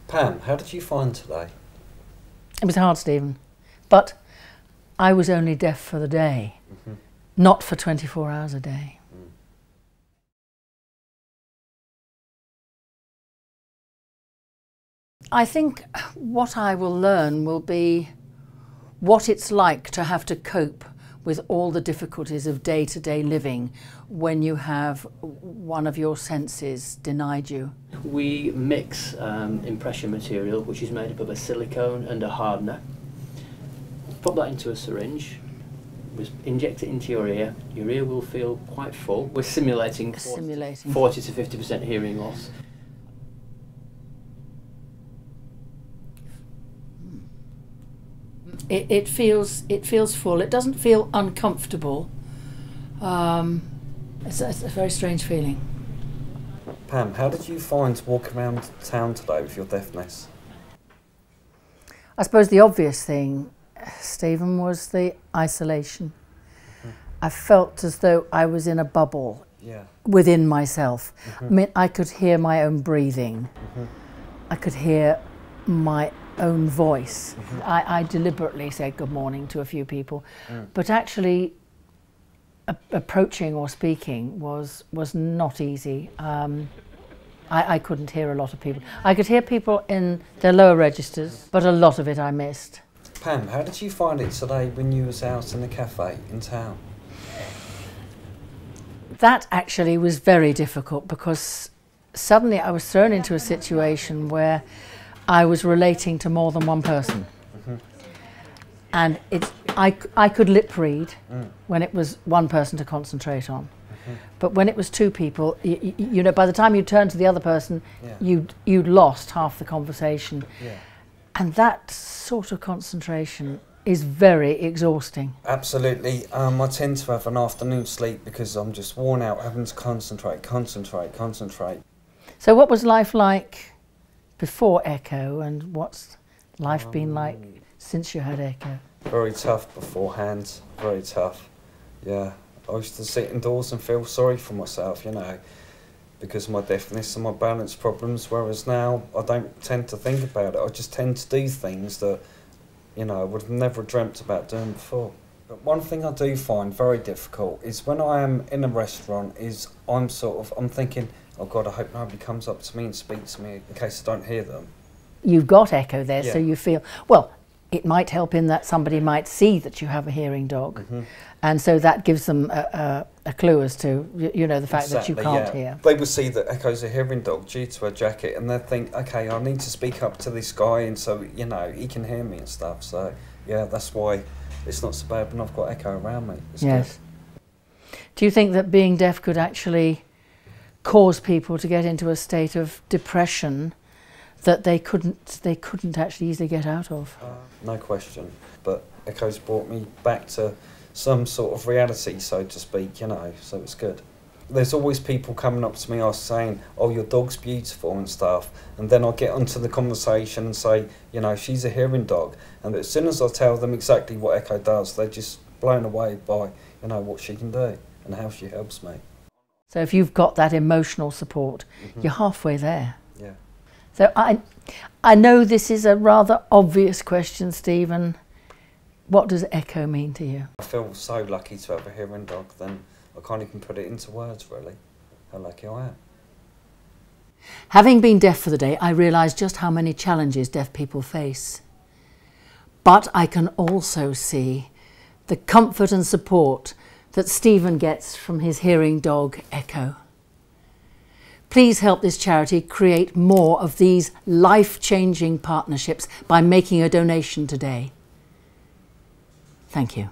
Pam, how did you find today? It was hard, Stephen, but I was only deaf for the day, not for 24 hours a day. I think what I will learn will be what it's like to have to cope with all the difficulties of day-to-day living when you have one of your senses denied you. We mix impression material, which is made up of a silicone and a hardener. Put that into a syringe, inject it into your ear will feel quite full. We're simulating 40 to 50% hearing loss. It feels full. It doesn't feel uncomfortable. It's a very strange feeling. Pam, how did you find walking around town today with your deafness? I suppose the obvious thing, Stephen, was the isolation. I felt as though I was in a bubble within myself. I mean, I could hear my own breathing. I could hear my own voice. I deliberately said good morning to a few people, but actually approaching or speaking was not easy. I couldn't hear a lot of people. I could hear people in their lower registers, but a lot of it I missed. Pam, how did you find it today when you was out in the cafe in town? That actually was very difficult because suddenly I was thrown into a situation where I was relating to more than one person. And I could lip read when it was one person to concentrate on. But when it was two people, you know, by the time you turned to the other person, you'd lost half the conversation. And that sort of concentration is very exhausting. Absolutely. I tend to have an afternoon sleep because I'm just worn out having to concentrate. So what was life like before Echo, and what's life been like since you had Echo? Very tough beforehand, very tough. Yeah, I used to sit indoors and feel sorry for myself, you know, because of my deafness and my balance problems, whereas now I don't tend to think about it. I just tend to do things that, you know, I would have never dreamt about doing before. But one thing I do find very difficult is when I am in a restaurant is I'm thinking, oh God, I hope nobody comes up to me and speaks to me in case I don't hear them. You've got Echo there, so you feel, well, it might help in that somebody might see that you have a hearing dog. And so that gives them a clue as to, you know, the fact that you can't hear. They will see that Echo's a hearing dog due to her jacket and they'll think, okay, I need to speak up to this guy and so, you know, he can hear me and stuff. So, yeah, that's why it's not so bad when I've got Echo around me. It's good. Do you think that being deaf could actually cause people to get into a state of depression that they couldn't actually easily get out of? No question, but Echo's brought me back to some sort of reality, so to speak, you know, so it's good. There's always people coming up to me saying, oh, your dog's beautiful and stuff, and then I get onto the conversation and say, you know, she's a hearing dog, and as soon as I tell them exactly what Echo does, they're just blown away by, you know, what she can do and how she helps me. So if you've got that emotional support, you're halfway there. Yeah. So I know this is a rather obvious question, Stephen. What does Echo mean to you? I feel so lucky to have a hearing dog, then I can't even put it into words, really, how lucky I am. Having been deaf for the day, I realise just how many challenges deaf people face. But I can also see the comfort and support that Stephen gets from his hearing dog, Echo. Please help this charity create more of these life-changing partnerships by making a donation today. Thank you.